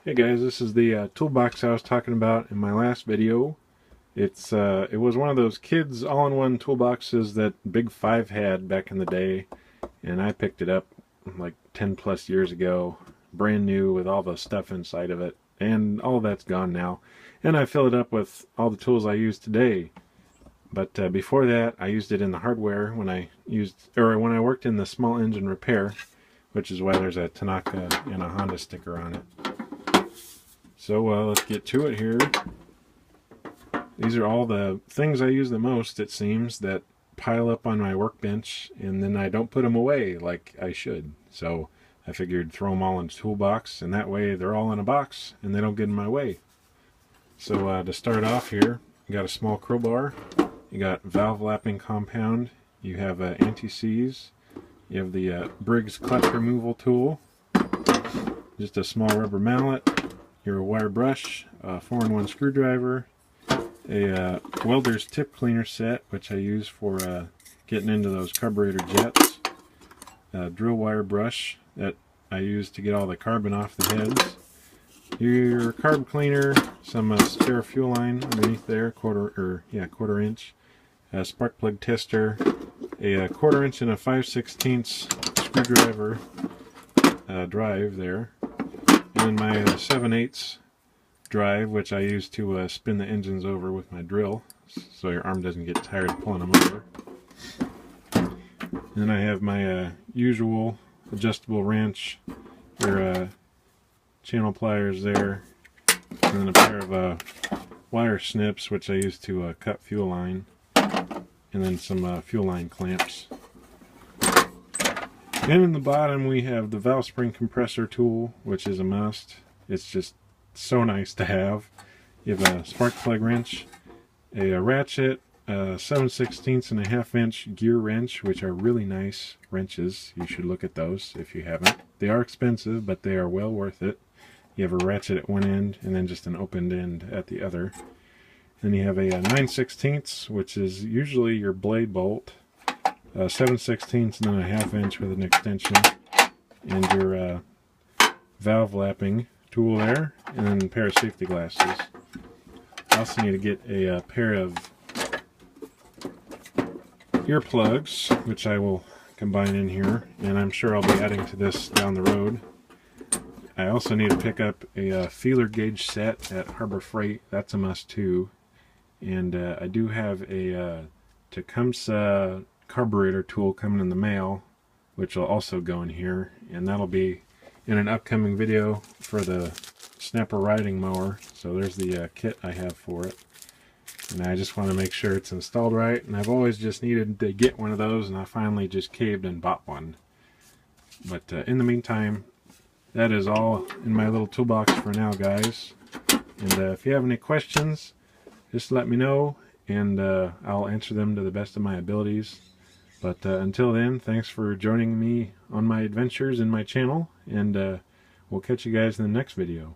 Hey guys, this is the toolbox I was talking about in my last video. It was one of those kids all-in-one toolboxes that Big Five had back in the day, and I picked it up like 10 plus years ago, brand new with all the stuff inside of it, and all of that's gone now. And I fill it up with all the tools I use today. But before that, I used it in the hardware when when I worked in the small engine repair, which is why there's a Tanaka and a Honda sticker on it. So let's get to it here. These are all the things I use the most, it seems, that pile up on my workbench, and then I don't put them away like I should. So I figured throw them all in a toolbox, and that way they're all in a box and they don't get in my way. So to start off here, you got a small crowbar, you got valve lapping compound, you have anti-seize, you have the Briggs clutch removal tool, just a small rubber mallet, your wire brush, a 4-in-1 screwdriver, a welder's tip cleaner set, which I use for getting into those carburetor jets, a drill wire brush that I use to get all the carbon off the heads, your carb cleaner, some spare fuel line underneath there, quarter inch, a spark plug tester, a 1/4 inch and a 5/16 screwdriver drive there, and my 7/8 drive, which I use to spin the engines over with my drill, so your arm doesn't get tired pulling them over. And then I have my usual adjustable wrench, your channel pliers there, and then a pair of wire snips, which I use to cut fuel line, and then some fuel line clamps. And in the bottom we have the valve spring compressor tool, which is a must. It's just so nice to have. You have a spark plug wrench, a ratchet, a 7/16 and a 1/2 inch gear wrench, which are really nice wrenches. You should look at those if you haven't. They are expensive, but they are well worth it. You have a ratchet at one end and then just an opened end at the other. Then you have a 9/16, which is usually your blade bolt, 7/16 and then a 1/2 inch with an extension, and your valve lapping tool there, and then a pair of safety glasses. I also need to get a pair of earplugs, which I will combine in here, and I'm sure I'll be adding to this down the road. I also need to pick up a feeler gauge set at Harbor Freight. That's a must too. And I do have a Tecumseh carburetor tool coming in the mail, which will also go in here, and that'll be in an upcoming video for the snapper riding mower. So there's the kit I have for it, and I just want to make sure it's installed right, and I've always just needed to get one of those, and I finally just caved and bought one. But in the meantime, that is all in my little toolbox for now, guys. And if you have any questions, just let me know, and I'll answer them to the best of my abilities. But until then, thanks for joining me on my adventures in my channel, and we'll catch you guys in the next video.